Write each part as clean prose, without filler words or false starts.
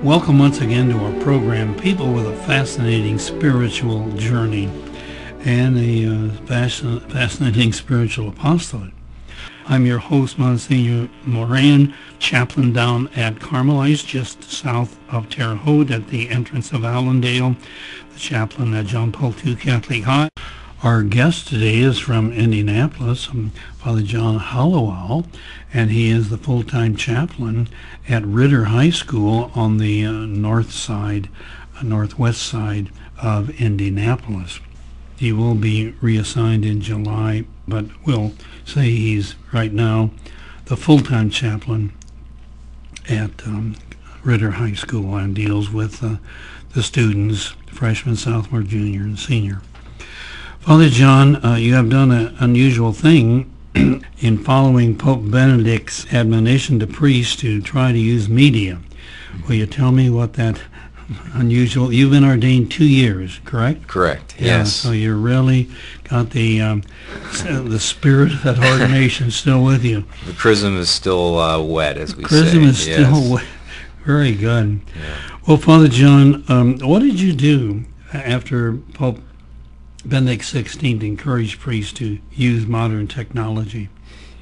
Welcome once again to our program, People with a Fascinating Spiritual Journey and a fascinating spiritual apostolate. I'm your host, Monsignor Moran, chaplain down at Carmelites, just south of Terre Haute at the entrance of Allendale, the chaplain at John Paul II Catholic High. Our guest today is from Indianapolis, Father John Hollowell, and he is the full-time chaplain at Ritter High School on the northwest side of Indianapolis. He will be reassigned in July, but we'll say he's right now the full-time chaplain at Ritter High School and deals with the students, freshman, sophomore, junior, and senior. Father John, you have done an unusual thing in following Pope Benedict's admonition to priests to try to use media. Will you tell me what that unusual... You've been ordained 2 years, correct? Correct, Yeah, yes. so you really got the spirit of that ordination still with you. The chrism is still wet, as we say. Chrism is still wet. Very good. Yeah. Well, Father John, what did you do after Pope Benedict XVI encouraged priests to use modern technology?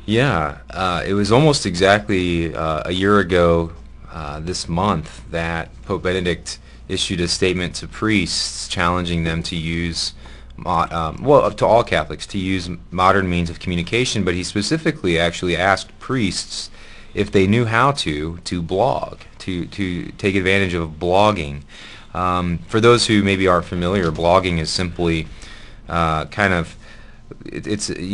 Yeah, it was almost exactly a year ago this month that Pope Benedict issued a statement to priests challenging them to use, to all Catholics, to use modern means of communication, but he specifically actually asked priests if they knew how to blog, to take advantage of blogging. For those who maybe aren't familiar, blogging is simply you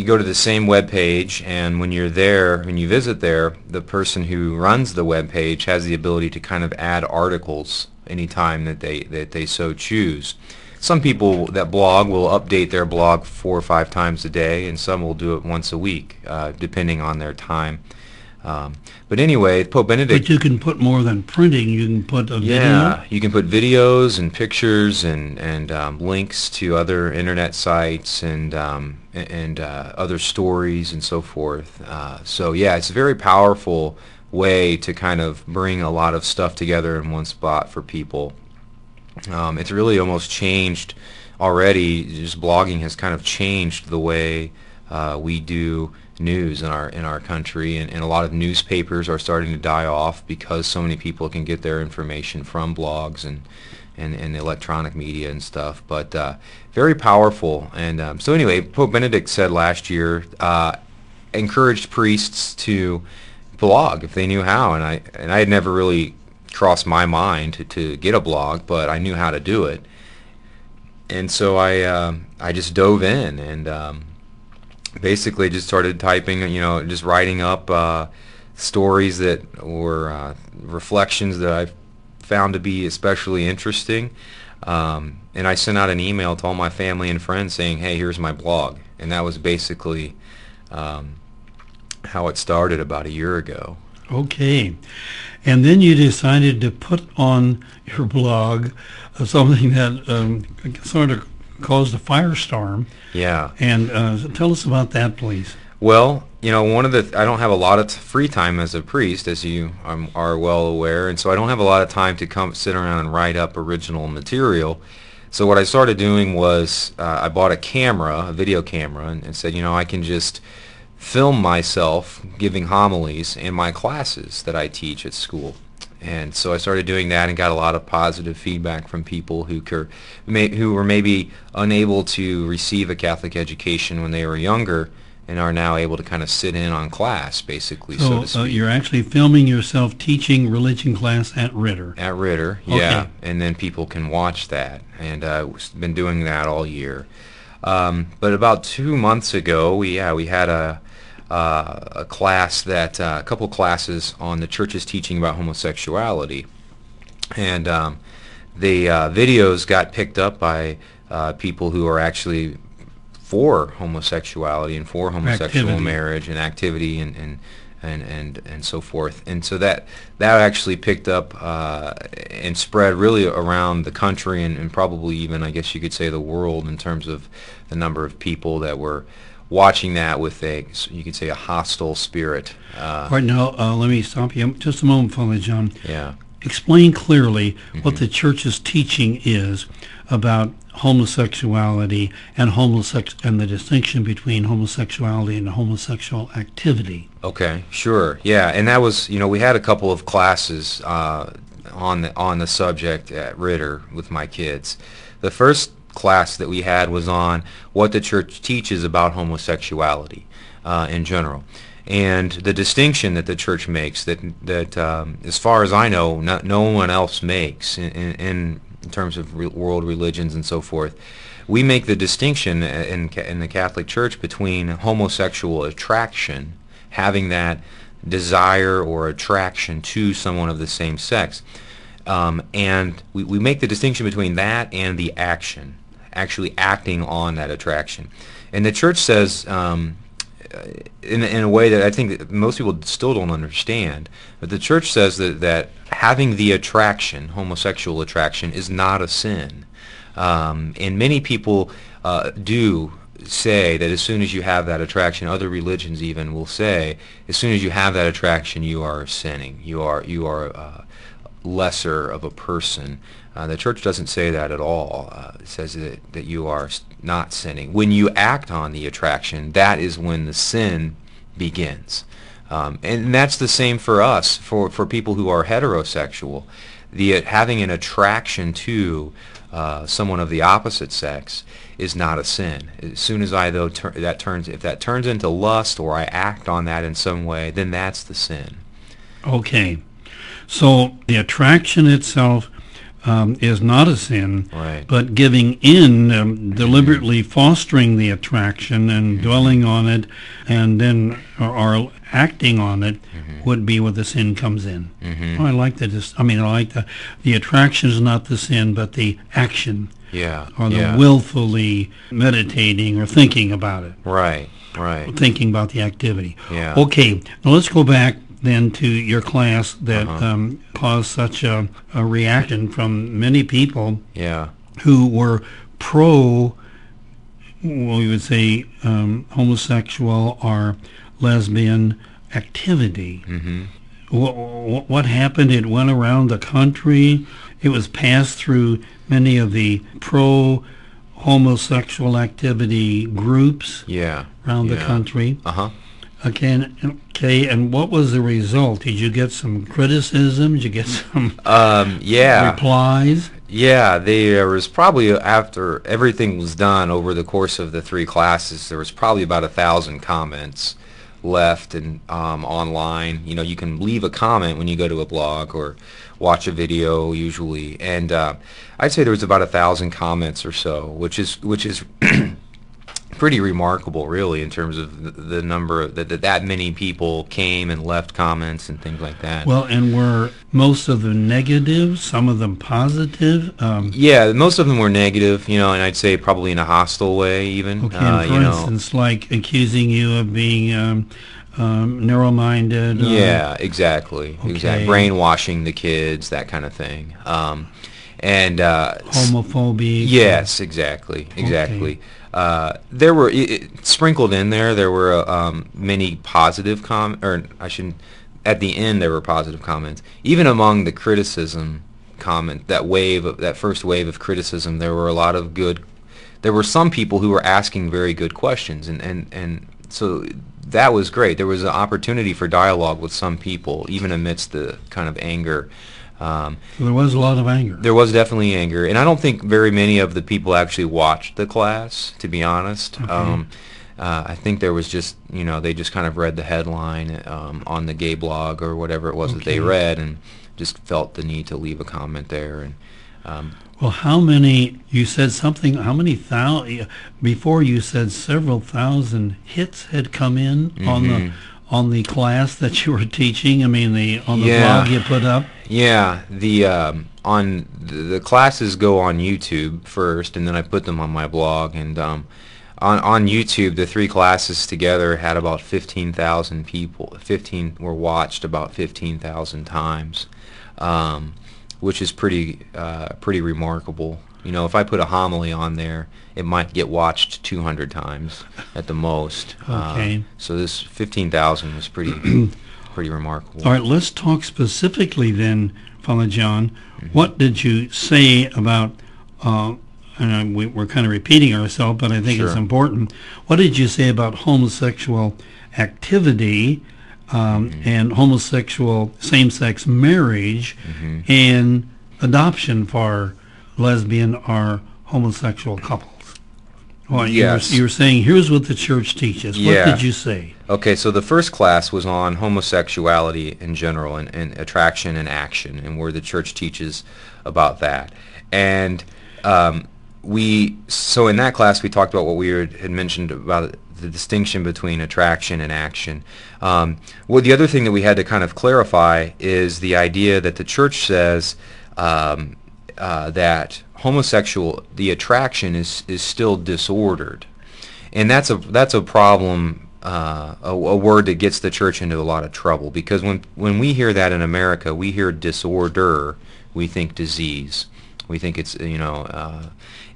go to the same web page, and when you're there, when you visit there, the person who runs the web page has the ability to kind of add articles anytime that they so choose. Some people that blog will update their blog 4 or 5 times a day, and some will do it once a week, depending on their time. But anyway, Pope Benedict... But you can put more than printing. You can put a video. Yeah, you can put videos and pictures and links to other internet sites and other stories and so forth. So yeah, it's a very powerful way to kind of bring a lot of stuff together in one spot for people. It's really almost changed already. Just blogging has kind of changed the way we do news in our country, and a lot of newspapers are starting to die off because so many people can get their information from blogs and electronic media and stuff. But very powerful. And so anyway, Pope Benedict said last year, encouraged priests to blog if they knew how, and I had never really crossed my mind to get a blog, but I knew how to do it. And so I just dove in and basically just started typing, just writing up stories that were reflections that I found to be especially interesting. And I sent out an email to all my family and friends saying, hey, here's my blog. And that was basically how it started about a year ago. Okay. And then you decided to put on your blog something that sort of caused a firestorm. Yeah. And tell us about that, please. Well, I don't have a lot of free time as a priest, as you are well aware, and so I don't have a lot of time to come sit around and write up original material. So what I started doing was I bought a video camera, and said, I can just film myself giving homilies in my classes that I teach at school. And so I started doing that and got a lot of positive feedback from people who were maybe unable to receive a Catholic education when they were younger and are now able to kind of sit in on class, basically, so to speak. You're actually filming yourself teaching religion class at Ritter. At Ritter, yeah. Okay. And then people can watch that. And I've been doing that all year. But about 2 months ago, we had a class a couple classes on the church's teaching about homosexuality, and the videos got picked up by people who are actually for homosexuality and for homosexual marriage and activity and so forth. And so that actually picked up and spread really around the country and probably even, I guess you could say, the world, in terms of the number of people that were watching that with you could say, a hostile spirit. Right now, let me stop you just a moment, Father John. Yeah. explain clearly what the church's teaching is about homosexuality and and the distinction between homosexuality and homosexual activity. Okay, sure. Yeah, and that was, we had a couple of classes on the subject at Ritter with my kids. The first class that we had was on what the church teaches about homosexuality in general, and the distinction that the church makes that as far as I know, no one else makes in terms of world religions and so forth. We make the distinction in the Catholic Church between homosexual attraction, having that desire or attraction to someone of the same sex, and we make the distinction between that and the action, actually acting on that attraction. And the church says, in a way that I think that most people still don't understand, but the church says that having the attraction, homosexual attraction, is not a sin. And many people do say that as soon as you have that attraction, other religions even will say, as soon as you have that attraction, you are sinning. You are lesser of a person. The church doesn't say that at all. It says that you are not sinning. When you act on the attraction, that is when the sin begins. And that's the same for us, for people who are heterosexual. Having an attraction to someone of the opposite sex is not a sin. As soon as if that turns into lust, or I act on that in some way, then that's the sin. Okay. So the attraction itself is not a sin, right, but giving in, deliberately fostering the attraction and dwelling on it, and then or acting on it would be where the sin comes in. Oh, I like that. I like the attraction is not the sin, but the action, or the willfully meditating or thinking about it. Right. Thinking about the activity. Yeah. Okay, now let's go back then to your class that caused such a reaction from many people who were pro, we would say, homosexual or lesbian activity. What happened? It went around the country. It was passed through many of the pro-homosexual activity groups around the country. Okay, and what was the result? Did you get some criticism? Did you get some replies? Yeah, there was probably, after everything was done over the course of the 3 classes, there was probably about 1,000 comments left and online. You can leave a comment when you go to a blog or watch a video usually, and I'd say there was about 1,000 comments or so, which is pretty remarkable, really, in terms of the number that many people came and left comments and things like that. Well, and were most of them negative, some of them positive? Yeah, most of them were negative, and I'd say probably in a hostile way, even. Okay, and for instance, like accusing you of being narrow-minded. Yeah, exactly. Okay. Exactly. Brainwashing the kids, that kind of thing. And homophobic. Yes, exactly. Okay. There were sprinkled in there. There were many positive at the end there were positive comments. Even among the criticism that first wave of criticism, there were a lot of good. There were some people who were asking very good questions, and so that was great. There was an opportunity for dialogue with some people, even amidst the kind of anger. So there was a lot of anger. There was definitely anger, and I don't think very many of the people actually watched the class, to be honest. Okay. I think there was just, they just kind of read the headline on the gay blog or whatever it was that they read, and just felt the need to leave a comment there. And well, how many? You said something. How many thousand? Before you said several thousand hits had come in on the class that you were teaching. On the blog you put up. Yeah, the classes go on YouTube first, and then I put them on my blog. And on YouTube, the 3 classes together had about 15,000 people. 15 were watched about 15,000 times, which is pretty remarkable. If I put a homily on there, it might get watched 200 times at the most. Okay. So this 15,000 was pretty remarkable. All right, let's talk specifically then Father John, what did you say about, and we're kind of repeating ourselves, but I think it's Sure. important. What did you say about homosexual activity and homosexual same-sex marriage and adoption for lesbian or homosexual couples? Well, Yes. you were saying, here's what the church teaches. What Yeah. did you say? Okay, so the first class was on homosexuality in general and attraction and action, and where the church teaches about that. And so in that class we talked about what we had mentioned about the distinction between attraction and action. Well, the other thing that we had to kind of clarify is the idea that the church says that the attraction is still disordered, and that's a problem, a word that gets the church into a lot of trouble, because when we hear that in America, we hear disorder, we think disease, we think it's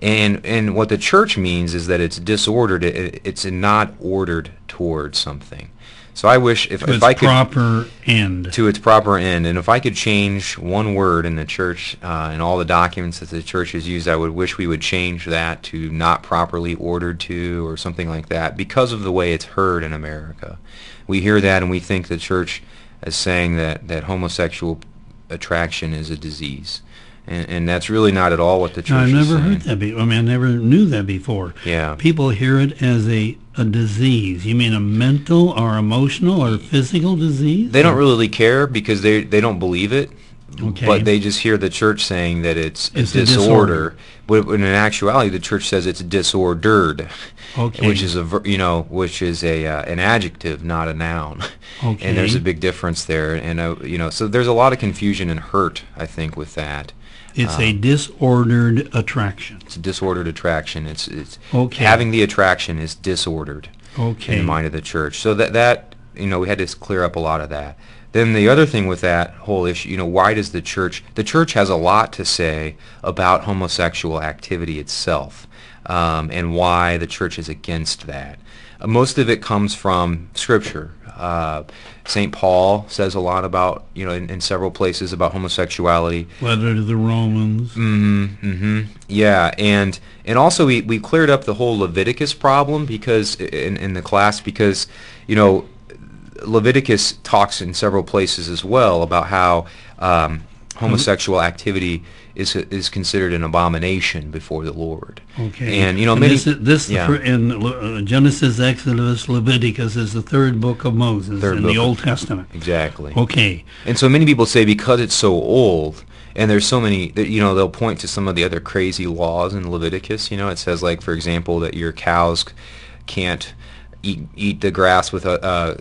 and what the church means is that it's disordered, it's not ordered towards something. So I wish if I could, proper end. to its proper end, and if I could change one word in the church and all the documents that the church has used, I would wish we would change that to not properly ordered to, or something like that, because of the way it's heard in America. We hear that and we think the church is saying that homosexual attraction is a disease. And that's really not at all what the church I've is never saying. heard that I never knew that before. Yeah. People hear it as a disease. You mean a mental or emotional or physical disease? They don't really care because they don't believe it, Okay. but they just hear the church saying that it's a It's a disorder. But in actuality, the church says it's disordered, Okay. which is an adjective, not a noun. Okay. And there's a big difference there, and so there's a lot of confusion and hurt, I think, with that. It's a disordered attraction. It's a disordered attraction. It's Okay. having the attraction is disordered Okay. in the mind of the church. So that we had to clear up a lot of that. Then the other thing with that whole issue, why does the church has a lot to say about homosexual activity itself, and why the church is against that. Most of it comes from Scripture. St. Paul says a lot about, in several places about homosexuality. Letter to the Romans. Yeah, and also we cleared up the whole Leviticus problem because in the class, because Leviticus talks in several places as well about how homosexual activity is considered an abomination before the Lord. Okay. And many in Genesis, Exodus, Leviticus is the third book of Moses in the Old Testament. Exactly. Okay. And so many people say because it's so old, and there's so many, they'll point to some of the other crazy laws in Leviticus. It says, like, for example, that your cows can't eat the grass with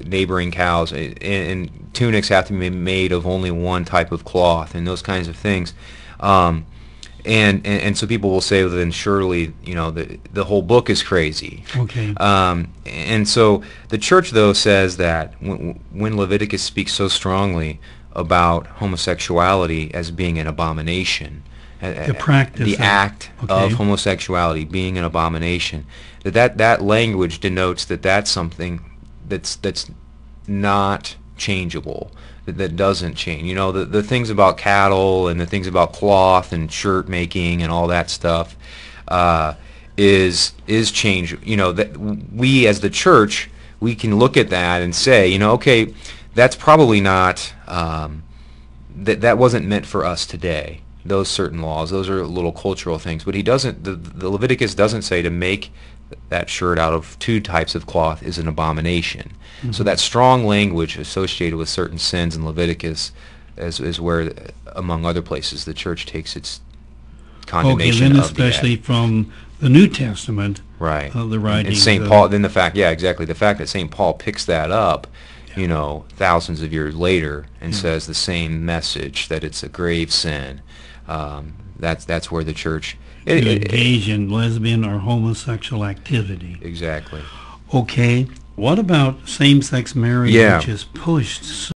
neighboring cows, and tunics have to be made of only one type of cloth, and those kinds of things. And so people will say, well, then surely the whole book is crazy. Okay. And so the church, though, says that when Leviticus speaks so strongly about homosexuality as being an abomination, The practice the of- act okay. of homosexuality being an abomination, that language denotes that that's something that's not changeable, that doesn't change. The things about cattle and the things about cloth and shirt making and all that stuff is change. That we as the church, we can look at that and say, okay, that's probably not that wasn't meant for us today. Those certain laws, those are little cultural things, but he doesn't. The Leviticus doesn't say to make that shirt out of two types of cloth is an abomination. Mm-hmm. So that strong language associated with certain sins in Leviticus is where, among other places, the church takes its condemnation then of especially the act. from the New Testament, Right. the writings. And St. Paul, then the fact that St. Paul picks that up, thousands of years later, and says the same message, that it's a grave sin. That's where the church to engage in lesbian or homosexual activity. Exactly. Okay. What about same-sex marriage, Yeah. which is pushed